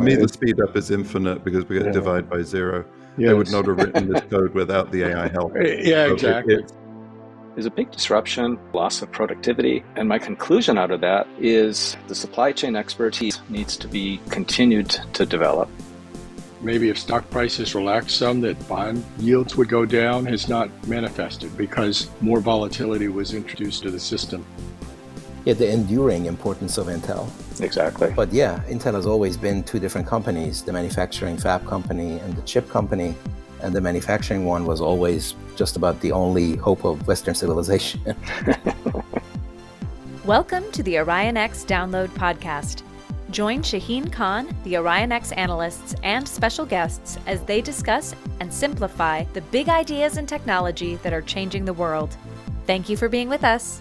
me, the speed up is infinite because we get divide by zero. Yes. They would not have written this code without the AI help. Yeah, exactly. There's a big disruption, loss of productivity, and my conclusion out of that is the supply chain expertise needs to be continued to develop. Maybe if stock prices relax some, that bond yields would go down has not manifested because more volatility was introduced to the system. Yeah, the enduring importance of Intel. Exactly. But yeah, Intel has always been two different companies, the manufacturing fab company and the chip company. And the manufacturing one was always just about the only hope of Western civilization. Welcome to the Orion X Download Podcast. Join Shaheen Khan, the Orion X analysts, and special guests as they discuss and simplify the big ideas in technology that are changing the world. Thank you for being with us.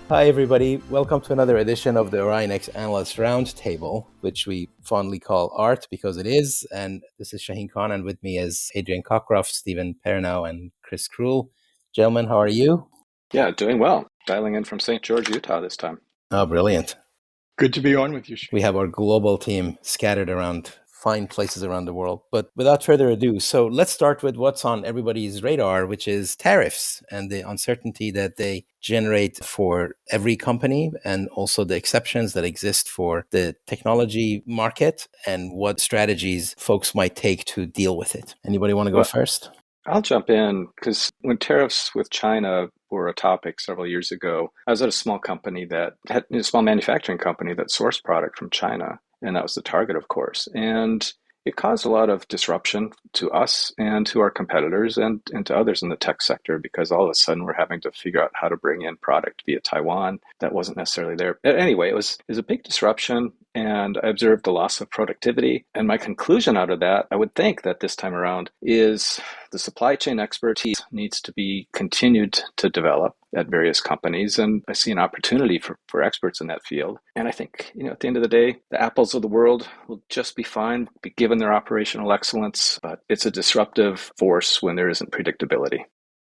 Hi, everybody. Welcome to another edition of the Orion X Analyst Roundtable, which we fondly call ART because it is. And this is Shaheen Khan, and with me is Adrian Cockcroft, Stephen Pernow, and Chris Krull. Gentlemen, how are you? Yeah, doing well. Dialing in from St. George, Utah this time. Oh, brilliant. Good to be on with you, Shaheen. We have our global team scattered around fine places around the world. But without further ado, so let's start with what's on everybody's radar, which is tariffs and the uncertainty that they generate for every company and also the exceptions that exist for the technology market and what strategies folks might take to deal with it. Anybody want to go first? I'll jump in because when tariffs with China were a topic several years ago, I was at a small company that had a small manufacturing company that sourced product from China. And that was the target, of course. And it caused a lot of disruption to us and to our competitors and to others in the tech sector because all of a sudden we're having to figure out how to bring in product via Taiwan that wasn't necessarily there. Anyway, it was a big disruption. And I observed the loss of productivity. And my conclusion out of that, I would think that this time around, is the supply chain expertise needs to be continued to develop at various companies. And I see an opportunity for experts in that field. And I think, at the end of the day, the Apples of the world will just be fine, be given their operational excellence. But it's a disruptive force when there isn't predictability.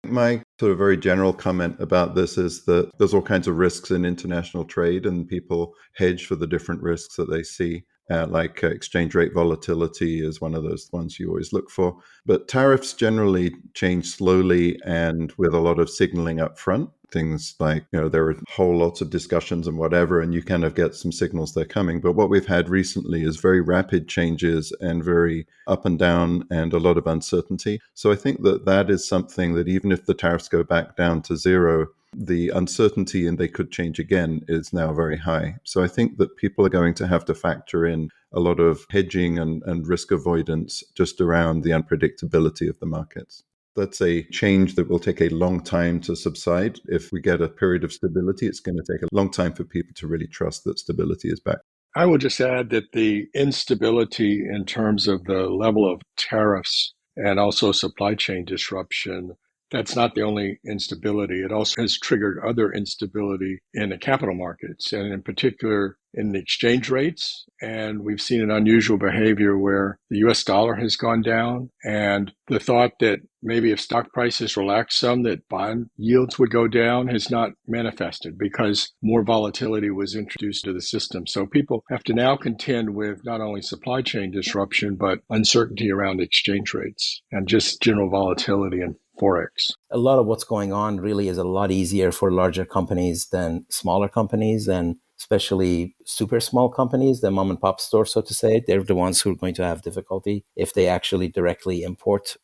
My sort of very general comment about this is that there's all kinds of risks in international trade and people hedge for the different risks that they see. Like exchange rate volatility is one of those ones you always look for. But tariffs generally change slowly and with a lot of signaling up front. Things like, there are whole lots of discussions and whatever, and you kind of get some signals they're coming. But what we've had recently is very rapid changes and very up and down and a lot of uncertainty. So I think that is something that even if the tariffs go back down to zero, the uncertainty and they could change again is now very high. So I think that people are going to have to factor in a lot of hedging and risk avoidance just around the unpredictability of the markets. That's a change that will take a long time to subside. If we get a period of stability, it's going to take a long time for people to really trust that stability is back. I will just add that the instability in terms of the level of tariffs and also supply chain disruption, that's not the only instability. It also has triggered other instability in the capital markets and in particular in the exchange rates. And we've seen an unusual behavior where the US dollar has gone down and the thought that maybe if stock prices relax some, that bond yields would go down has not manifested because more volatility was introduced to the system. So people have to now contend with not only supply chain disruption, but uncertainty around exchange rates and just general volatility and Forex. A lot of what's going on really is a lot easier for larger companies than smaller companies, and especially super small companies, the mom and pop store, so to say. They're the ones who are going to have difficulty if they actually directly import.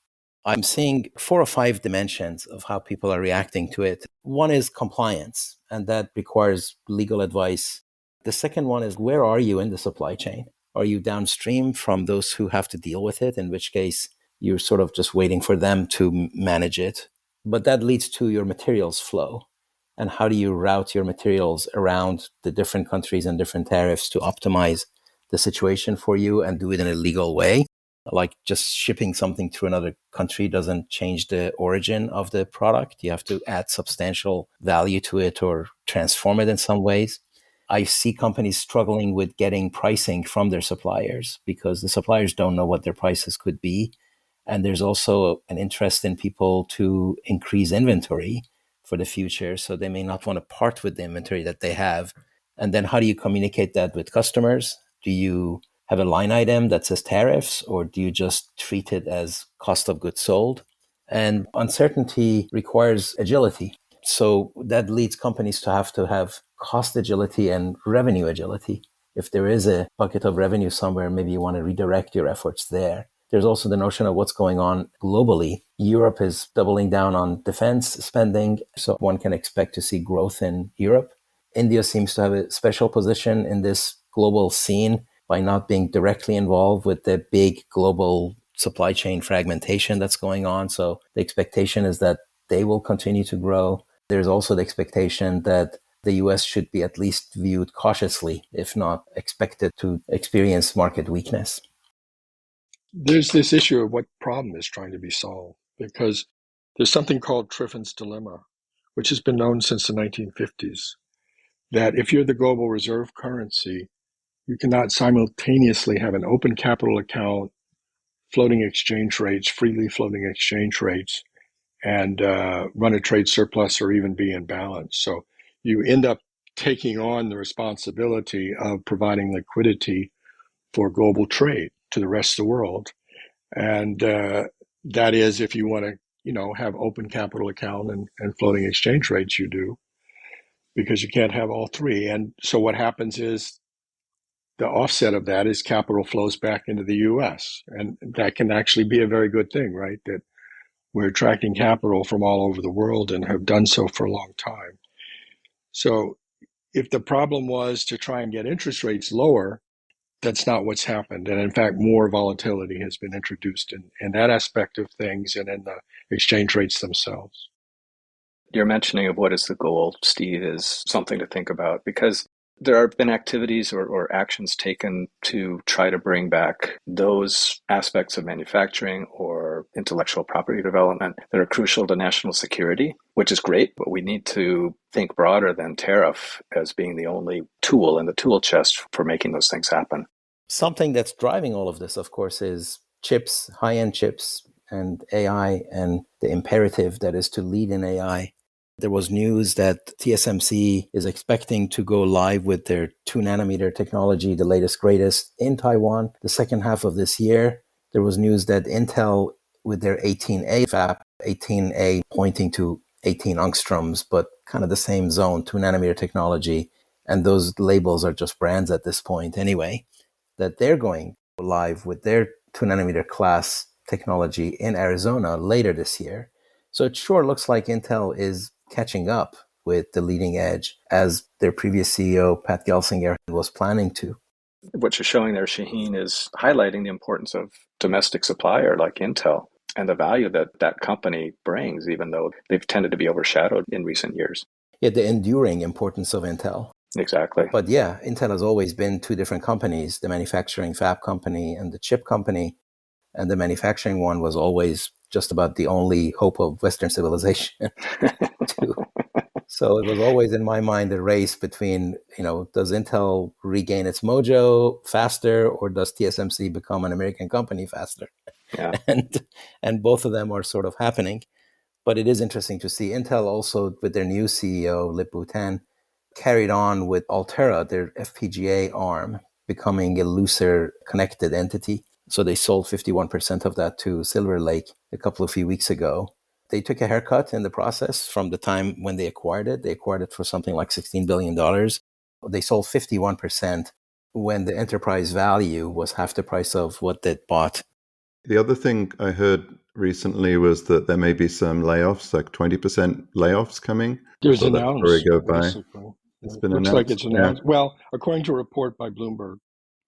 I'm seeing 4 or 5 dimensions of how people are reacting to it. One is compliance, and that requires legal advice. The second one is, where are you in the supply chain? Are you downstream from those who have to deal with it, in which case you're sort of just waiting for them to manage it? But that leads to your materials flow. And how do you route your materials around the different countries and different tariffs to optimize the situation for you and do it in a legal way? Like just shipping something to another country doesn't change the origin of the product. You have to add substantial value to it or transform it in some ways. I see companies struggling with getting pricing from their suppliers because the suppliers don't know what their prices could be. And there's also an interest in people to increase inventory for the future. So they may not want to part with the inventory that they have. And then how do you communicate that with customers? Do you have a line item that says tariffs, or do you just treat it as cost of goods sold? And uncertainty requires agility. So that leads companies to have cost agility and revenue agility. If there is a bucket of revenue somewhere, maybe you want to redirect your efforts there. There's also the notion of what's going on globally. Europe is doubling down on defense spending, so one can expect to see growth in Europe. India seems to have a special position in this global scene by not being directly involved with the big global supply chain fragmentation that's going on. So the expectation is that they will continue to grow. There's also the expectation that the US should be at least viewed cautiously, if not expected to experience market weakness. There's this issue of what problem is trying to be solved, because there's something called Triffin's dilemma, which has been known since the 1950s, that if you're the global reserve currency, you cannot simultaneously have an open capital account, floating exchange rates, freely floating exchange rates, and run a trade surplus or even be in balance. So you end up taking on the responsibility of providing liquidity for global trade to the rest of the world. And that is, if you want to, have open capital account and floating exchange rates, you do, because you can't have all three. And so what happens is the offset of that is capital flows back into the US. And that can actually be a very good thing, right? That we're attracting capital from all over the world and have done so for a long time. So if the problem was to try and get interest rates lower, that's not what's happened. And in fact, more volatility has been introduced in that aspect of things and in the exchange rates themselves. Your mentioning of what is the goal, Steve, is something to think about, because there have been activities or actions taken to try to bring back those aspects of manufacturing or intellectual property development that are crucial to national security, which is great, but we need to think broader than tariff as being the only tool in the tool chest for making those things happen. Something that's driving all of this, of course, is chips, high-end chips, and AI, and the imperative that is to lead in AI. There was news that TSMC is expecting to go live with their 2-nanometer technology, the latest, greatest, in Taiwan, the second half of this year. There was news that Intel, with their 18A fab, 18A pointing to 18 angstroms, but kind of the same zone, 2-nanometer technology, and those labels are just brands at this point anyway, that they're going live with their 2-nanometer class technology in Arizona later this year. So it sure looks like Intel is catching up with the leading edge, as their previous CEO, Pat Gelsinger, was planning to. What you're showing there, Shaheen, is highlighting the importance of domestic supplier like Intel and the value that that company brings, even though they've tended to be overshadowed in recent years. Yeah, the enduring importance of Intel. Exactly. But yeah, Intel has always been two different companies, the manufacturing fab company and the chip company. And the manufacturing one was always just about the only hope of Western civilization. So it was always in my mind a race between, does Intel regain its mojo faster, or does TSMC become an American company faster? Yeah. And both of them are sort of happening. But it is interesting to see Intel also, with their new CEO, Lip-Bu Tan, carried on with Altera, their FPGA arm, becoming a looser connected entity. So they sold 51% of that to Silver Lake a few weeks ago. They took a haircut in the process from the time when they acquired it. They acquired it for something like $16 billion. They sold 51% when the enterprise value was half the price of what they bought. The other thing I heard recently was that there may be some layoffs, like 20% layoffs coming. There's Saw that story announced, go by. basically. It's been Looks announced. like it's announced. Yeah. Well, according to a report by Bloomberg.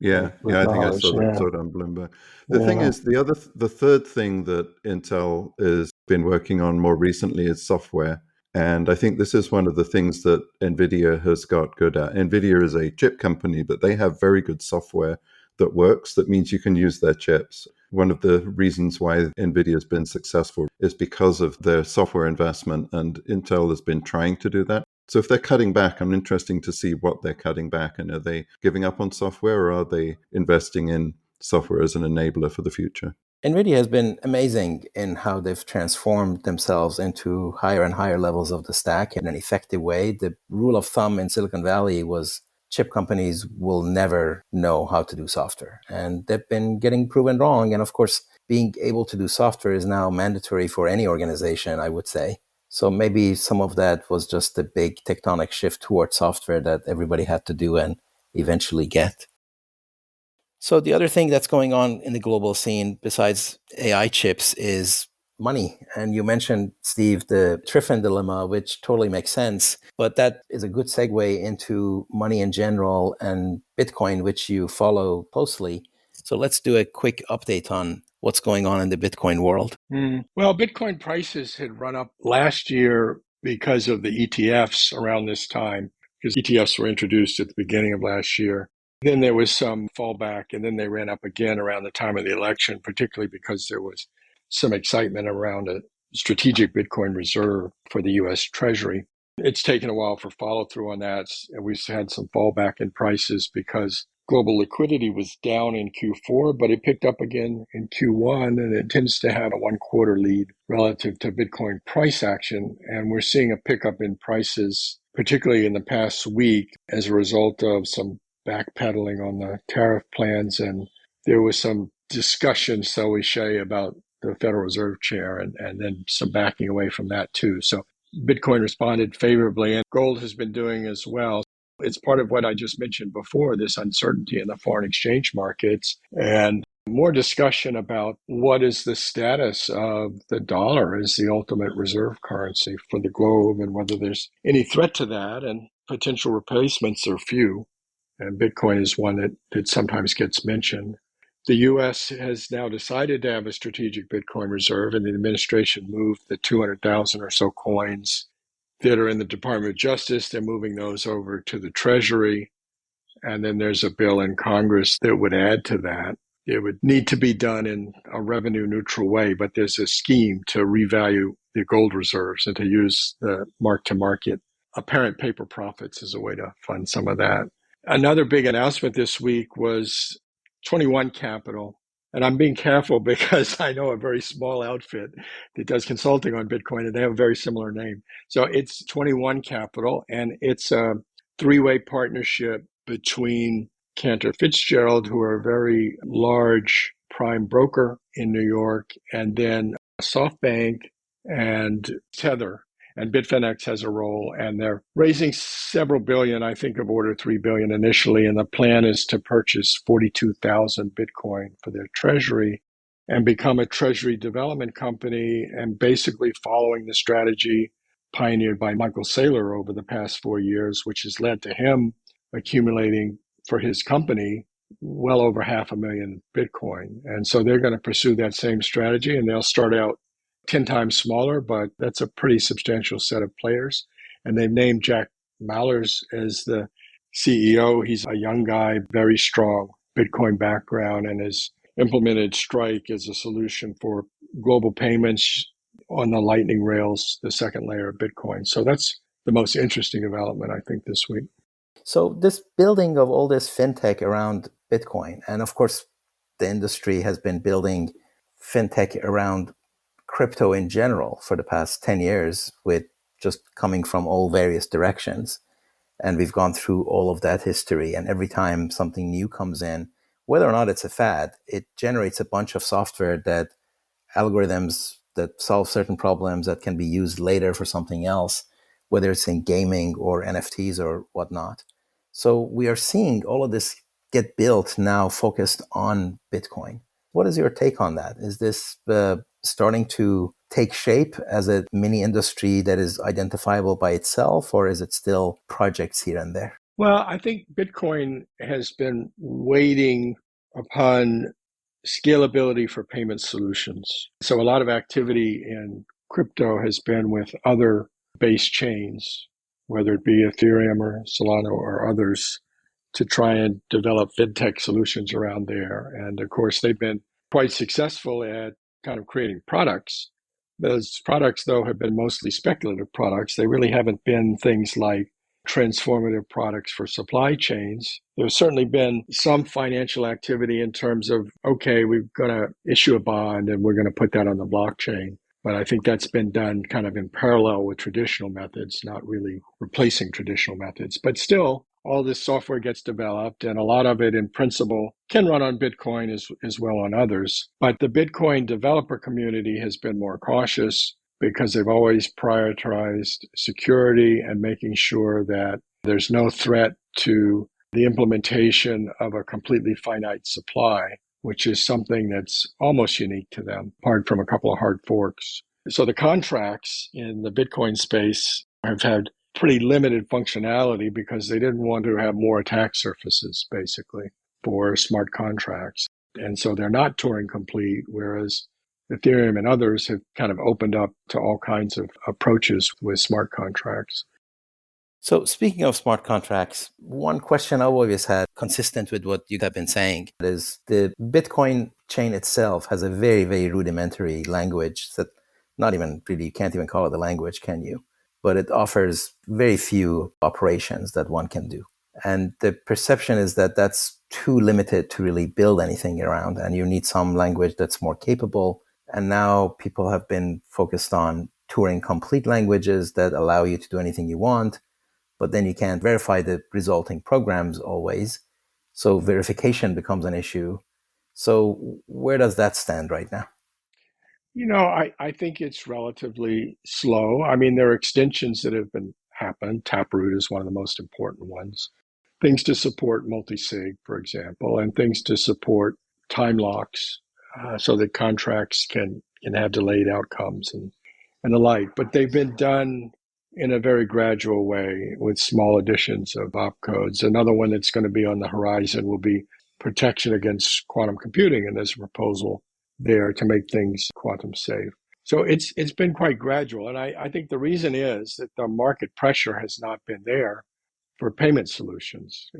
Yeah, I think I saw it on Bloomberg. The thing is, the third thing that Intel has been working on more recently is software. And I think this is one of the things that NVIDIA has got good at. NVIDIA is a chip company, but they have very good software that works. That means you can use their chips. One of the reasons why NVIDIA has been successful is because of their software investment, and Intel has been trying to do that. So if they're cutting back, I'm interested to see what they're cutting back. And are they giving up on software, or are they investing in software as an enabler for the future? NVIDIA has been amazing in how they've transformed themselves into higher and higher levels of the stack in an effective way. The rule of thumb in Silicon Valley was chip companies will never know how to do software. And they've been getting proven wrong. And of course, being able to do software is now mandatory for any organization, I would say. So maybe some of that was just a big tectonic shift towards software that everybody had to do and eventually get. So the other thing that's going on in the global scene besides AI chips is money. And you mentioned, Steve, the Triffin dilemma, which totally makes sense. But that is a good segue into money in general and Bitcoin, which you follow closely. So let's do a quick update on what's going on in the Bitcoin world. Well, Bitcoin prices had run up last year because of the ETFs around this time, because ETFs were introduced at the beginning of last year. Then there was some fallback, and then they ran up again around the time of the election, particularly because there was some excitement around a strategic Bitcoin reserve for the U.S. Treasury. It's taken a while for follow through on that. And we've had some fallback in prices because global liquidity was down in Q4, but it picked up again in Q1, and it tends to have a 1 quarter lead relative to Bitcoin price action. And we're seeing a pickup in prices, particularly in the past week, as a result of some backpedaling on the tariff plans. And there was some discussion, shall we say, about the Federal Reserve Chair, and then some backing away from that too. So Bitcoin responded favorably, and gold has been doing as well. It's part of what I just mentioned before, this uncertainty in the foreign exchange markets, and more discussion about what is the status of the dollar as the ultimate reserve currency for the globe, and whether there's any threat to that, and potential replacements are few. And Bitcoin is one that sometimes gets mentioned. The U.S. has now decided to have a strategic Bitcoin reserve, and the administration moved the 200,000 or so coins that are in the Department of Justice. They're moving those over to the Treasury. And then there's a bill in Congress that would add to that. It would need to be done in a revenue neutral way, but there's a scheme to revalue the gold reserves and to use the mark-to-market apparent paper profits as a way to fund some of that. Another big announcement this week was 21 Capital. And I'm being careful because I know a very small outfit that does consulting on Bitcoin, and they have a very similar name. So it's 21 Capital, and it's a three-way partnership between Cantor Fitzgerald, who are a very large prime broker in New York, and then SoftBank and Tether. And Bitfinex has a role, and they're raising several billion, I think of order 3 billion initially. And the plan is to purchase 42,000 Bitcoin for their treasury and become a treasury development company, and basically following the strategy pioneered by Michael Saylor over the past 4 years, which has led to him accumulating for his company well over 500,000 Bitcoin. And so they're going to pursue that same strategy, and they'll start out 10 times smaller, but that's a pretty substantial set of players. And they've named Jack Mallers as the CEO. He's a young guy, very strong Bitcoin background, and has implemented Strike as a solution for global payments on the Lightning rails, the second layer of Bitcoin. So that's the most interesting development, I think, this week. So this building of all this fintech around Bitcoin, and of course, the industry has been building fintech around crypto in general for the past 10 years, with just coming from all various directions. And we've gone through all of that history. And every time something new comes in, whether or not it's a fad, it generates a bunch of software that algorithms that solve certain problems that can be used later for something else, whether it's in gaming or NFTs or whatnot. So we are seeing all of this get built now focused on Bitcoin. What is your take on that? Is this starting to take shape as a mini industry that is identifiable by itself, or is it still projects here and there? Well, I think Bitcoin has been waiting upon scalability for payment solutions. So a lot of activity in crypto has been with other base chains, whether it be Ethereum or Solana or others, to try and develop fintech solutions around there. And of course, they've been quite successful at kind of creating products. Those products, though, have been mostly speculative products. They really haven't been things like transformative products for supply chains. There's certainly been some financial activity in terms of, okay, we're going to issue a bond and we're going to put that on the blockchain. But I think that's been done kind of in parallel with traditional methods, not really replacing traditional methods. But still, all this software gets developed, and a lot of it in principle can run on Bitcoin as well on others. But the Bitcoin developer community has been more cautious because they've always prioritized security and making sure that there's no threat to the implementation of a completely finite supply, which is something that's almost unique to them, apart from a couple of hard forks. So the contracts in the Bitcoin space have had pretty limited functionality because they didn't want to have more attack surfaces, basically, for smart contracts. And so they're not Turing complete, whereas Ethereum and others have kind of opened up to all kinds of approaches with smart contracts. So speaking of smart contracts, one question I've always had, consistent with what you have been saying, is the Bitcoin chain itself has a very, very rudimentary language that not even really, you can't even call it a language, can you? But it offers very few operations that one can do. And the perception is that that's too limited to really build anything around, and you need some language that's more capable. And now people have been focused on Turing complete languages that allow you to do anything you want, but then you can't verify the resulting programs always. So verification becomes an issue. So where does that stand right now? I think it's relatively slow. I mean, there are extensions that have been happened. Taproot is one of the most important ones. Things to support multi-sig, for example, and things to support time locks so that contracts can have delayed outcomes and the like. But they've been done in a very gradual way with small additions of opcodes. Another one that's going to be on the horizon will be protection against quantum computing, and there's a proposal there to make things quantum safe. So it's been quite gradual, and I think the reason is that the market pressure has not been there for payment solutions.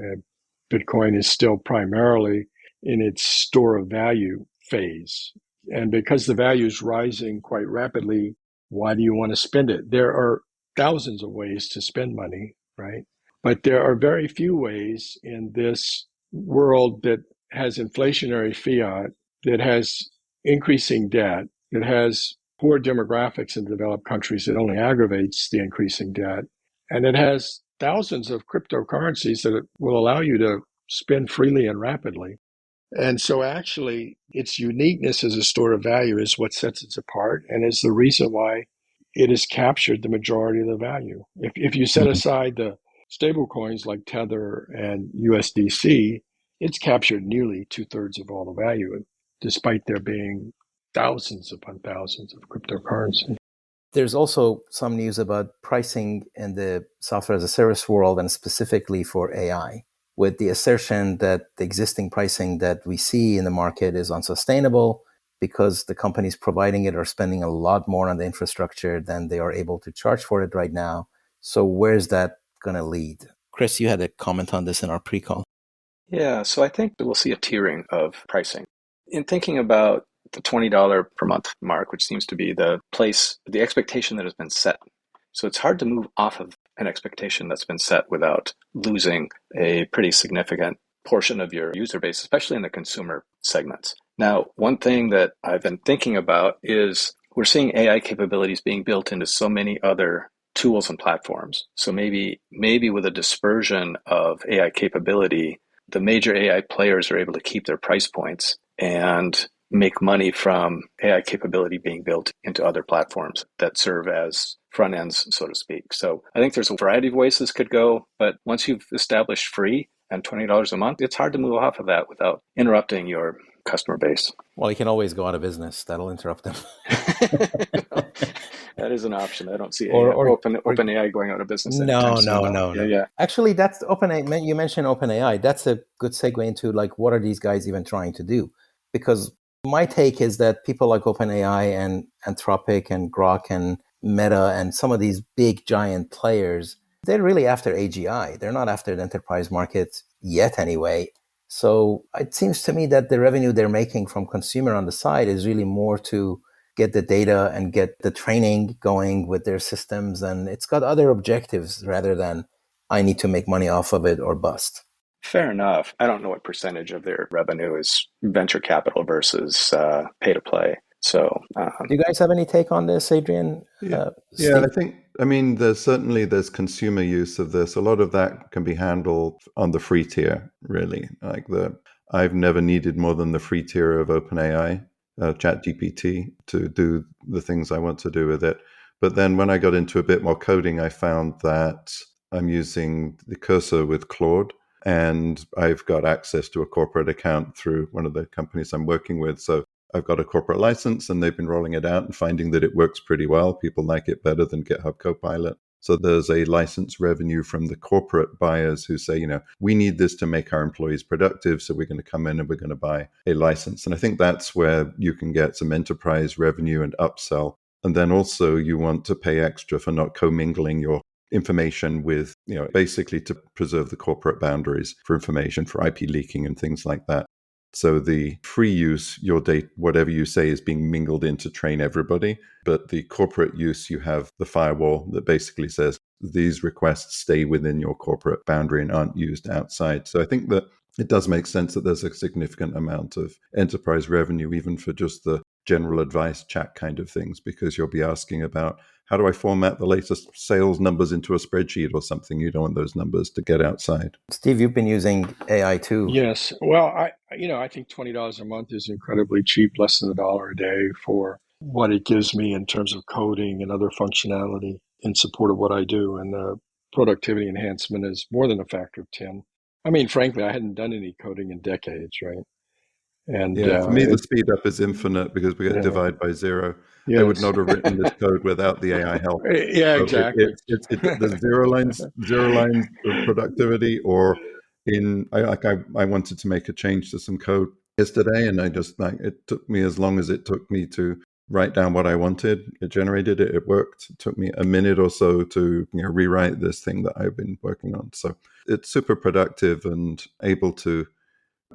Bitcoin is still primarily in its store of value phase, and because the value is rising quite rapidly, why do you want to spend it? There are thousands of ways to spend money, right? But there are very few ways in this world that has inflationary fiat, that has increasing debt, that has poor demographics in developed countries that only aggravates the increasing debt, and it has thousands of cryptocurrencies that will allow you to spend freely and rapidly. And so actually, its uniqueness as a store of value is what sets it apart and is the reason why it has captured the majority of the value. If you set aside the stable coins like Tether and USDC, it's captured nearly 2/3 of all the value, despite there being thousands upon thousands of cryptocurrency. There's also some news about pricing in the software as a service world, and specifically for AI, with the assertion that the existing pricing that we see in the market is unsustainable because the companies providing it are spending a lot more on the infrastructure than they are able to charge for it right now. So where's that going to lead? Chris, you had a comment on this in our pre-call. Yeah, so I think we'll see a tiering of pricing. In thinking about the $20 per month mark, which seems to be the expectation that has been set. So it's hard to move off of an expectation that's been set without losing a pretty significant portion of your user base, especially in the consumer segments. Now, one thing that I've been thinking about is we're seeing AI capabilities being built into so many other tools and platforms. So maybe with a dispersion of AI capability, the major AI players are able to keep their price points and make money from AI capability being built into other platforms that serve as front ends, so to speak. So I think there's a variety of ways this could go, but once you've established free and $20 a month, it's hard to move off of that without interrupting your customer base. Well, you can always go out of business. That'll interrupt them. That is an option. I don't see OpenAI going out of business anytime soon. No. Yeah. Actually, that's OpenAI. You mentioned OpenAI. That's a good segue into what are these guys even trying to do? Because my take is that people like OpenAI and Anthropic and Grok and Meta and some of these big giant players, they're really after AGI. They're not after the enterprise market yet anyway. So it seems to me that the revenue they're making from consumer on the side is really more to get the data and get the training going with their systems. And it's got other objectives rather than I need to make money off of it or bust. Fair enough. I don't know what percentage of their revenue is venture capital versus pay to play. So, Do you guys have any take on this, Adrian? Yeah, Steve? there's consumer use of this. A lot of that can be handled on the free tier, really. I've never needed more than the free tier of OpenAI, ChatGPT, to do the things I want to do with it. But then when I got into a bit more coding, I found that I'm using the cursor with Claude, and I've got access to a corporate account through one of the companies I'm working with. So I've got a corporate license, and they've been rolling it out and finding that it works pretty well. People like it better than GitHub Copilot. So there's a license revenue from the corporate buyers who say, we need this to make our employees productive, so we're going to come in and we're going to buy a license. And I think that's where you can get some enterprise revenue and upsell. And then also you want to pay extra for not commingling your information with, basically to preserve the corporate boundaries for information, for IP leaking and things like that. So the free use, your data, whatever you say, is being mingled in to train everybody. But the corporate use, you have the firewall that basically says these requests stay within your corporate boundary and aren't used outside. So I think that it does make sense that there's a significant amount of enterprise revenue, even for just the general advice chat kind of things, because you'll be asking about, how do I format the latest sales numbers into a spreadsheet or something? You don't want those numbers to get outside. Steve, you've been using AI too. Yes. Well, I think $20 a month is incredibly cheap, less than $1 a day for what it gives me in terms of coding and other functionality in support of what I do. And the productivity enhancement is more than a factor of 10. I mean, frankly, I hadn't done any coding in decades, right? And Yeah, for me, the speed up is infinite because we get divide by zero. I would yes. not have written this code without the AI help. Yeah, So exactly. there's zero lines of productivity. Or I wanted to make a change to some code yesterday, and I just it took me as long as it took me to write down what I wanted. It generated it. It worked. It took me a minute or so to rewrite this thing that I've been working on. So it's super productive and able to.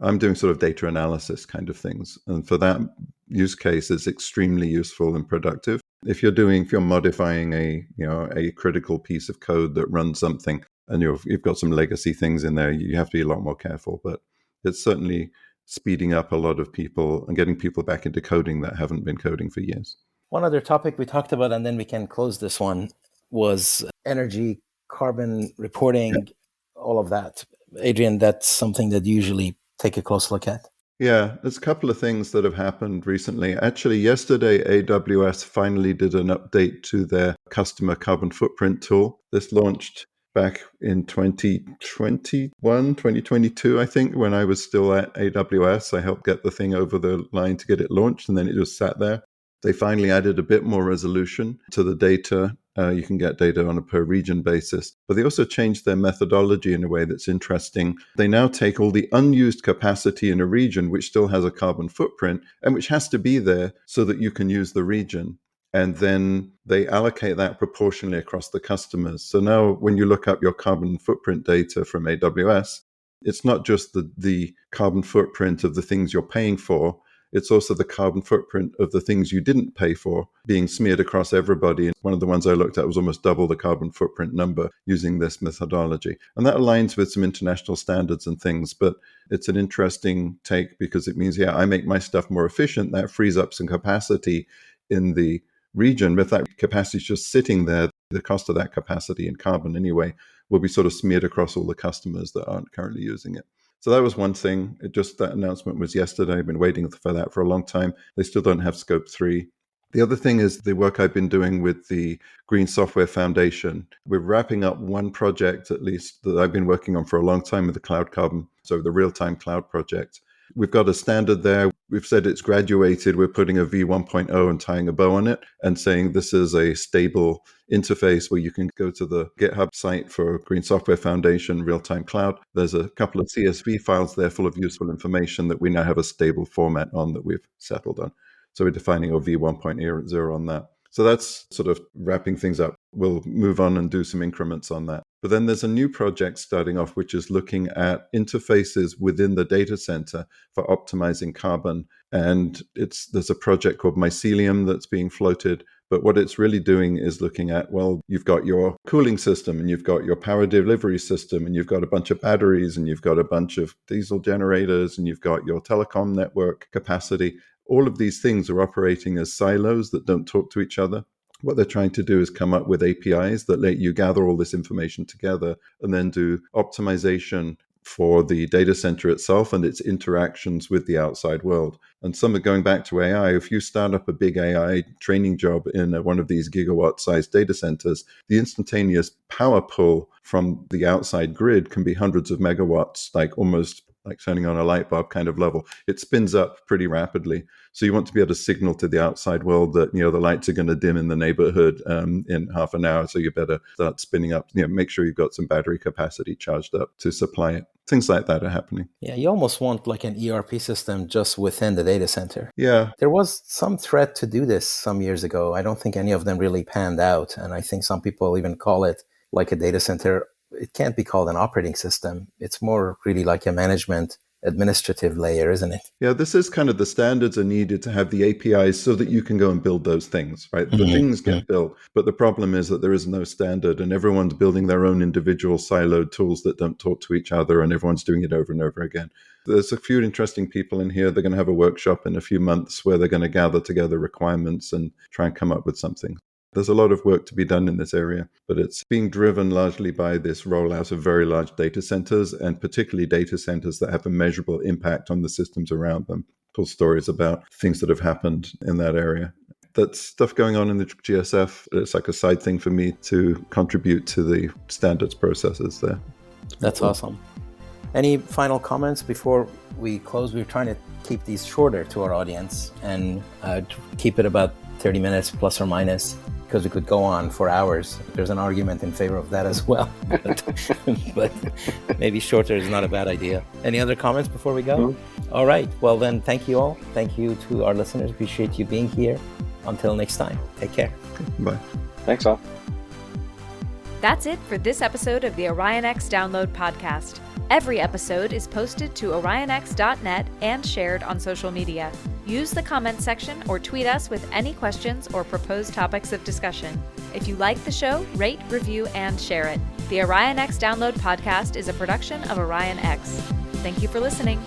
I'm doing sort of data analysis kind of things. And for that use case, it's extremely useful and productive. If you're modifying a critical piece of code that runs something and you've got some legacy things in there, you have to be a lot more careful. But it's certainly speeding up a lot of people and getting people back into coding that haven't been coding for years. One other topic we talked about, and then we can close this one, was energy, carbon reporting, all of that. Adrian, that's something that you usually take a close look at. Yeah, there's a couple of things that have happened recently. Actually, yesterday, AWS finally did an update to their customer carbon footprint tool. This launched back in 2021, 2022, I think, when I was still at AWS. I helped get the thing over the line to get it launched, and then it just sat there. They finally added a bit more resolution to the data. You can get data on a per region basis, but they also changed their methodology in a way that's interesting. They now take all the unused capacity in a region, which still has a carbon footprint and which has to be there so that you can use the region. And then they allocate that proportionally across the customers. So now when you look up your carbon footprint data from AWS, it's not just the carbon footprint of the things you're paying for. It's also the carbon footprint of the things you didn't pay for being smeared across everybody. And one of the ones I looked at was almost double the carbon footprint number using this methodology. And that aligns with some international standards and things. But it's an interesting take because it means, I make my stuff more efficient. That frees up some capacity in the region. If that capacity is just sitting there, the cost of that capacity in carbon anyway will be sort of smeared across all the customers that aren't currently using it. So that was one thing. That announcement was yesterday. I've been waiting for that for a long time. They still don't have Scope 3. The other thing is the work I've been doing with the Green Software Foundation. We're wrapping up one project, at least, that I've been working on for a long time with the Cloud Carbon, so the real-time cloud project. We've got a standard there. We've said it's graduated. We're putting a V1.0 and tying a bow on it and saying this is a stable interface where you can go to the GitHub site for Green Software Foundation Real-Time Cloud. There's a couple of CSV files there full of useful information that we now have a stable format on that we've settled on. So we're defining our V1.0 on that. So that's sort of wrapping things up. We'll move on and do some increments on that. But then there's a new project starting off, which is looking at interfaces within the data center for optimizing carbon. And there's a project called Mycelium that's being floated But what it's really doing is looking at, well, you've got your cooling system and you've got your power delivery system and you've got a bunch of batteries and you've got a bunch of diesel generators and you've got your telecom network capacity. All of these things are operating as silos that don't talk to each other. What they're trying to do is come up with APIs that let you gather all this information together and then do optimization for the data center itself and its interactions with the outside world. And some are going back to AI. If you start up a big AI training job in one of these gigawatt-sized data centers, the instantaneous power pull from the outside grid can be hundreds of megawatts, like almost like turning on a light bulb kind of level. It spins up pretty rapidly. So you want to be able to signal to the outside world that, the lights are going to dim in the neighborhood in half an hour. So you better start spinning up, make sure you've got some battery capacity charged up to supply it. Things like that are happening. Yeah, you almost want like an ERP system just within the data center. Yeah. There was some threat to do this some years ago. I don't think any of them really panned out. And I think some people even call it like a data center. It can't be called an operating system. It's more really like a management administrative layer, isn't it? Yeah, this is kind of the standards are needed to have the APIs so that you can go and build those things, right? The things get built, but the problem is that there is no standard and everyone's building their own individual siloed tools that don't talk to each other and everyone's doing it over and over again. There's a few interesting people in here. They're going to have a workshop in a few months where they're going to gather together requirements and try and come up with something. There's a lot of work to be done in this area, but it's being driven largely by this rollout of very large data centers, and particularly data centers that have a measurable impact on the systems around them. Cool stories about things that have happened in that area. That's stuff going on in the GSF. It's like a side thing for me to contribute to the standards processes there. That's awesome. Any final comments before we close? We're trying to keep these shorter to our audience and keep it about 30 minutes plus or minus, because we could go on for hours. There's an argument in favor of that as well. But maybe shorter is not a bad idea. Any other comments before we go? All right. Well, then, thank you all. Thank you to our listeners. Appreciate you being here. Until next time, take care. Bye. Thanks all. That's it for this episode of the OrionX Download Podcast. Every episode is posted to orionx.net and shared on social media. Use the comments section or tweet us with any questions or proposed topics of discussion. If you like the show, rate, review, and share it. The OrionX Download Podcast is a production of OrionX. Thank you for listening.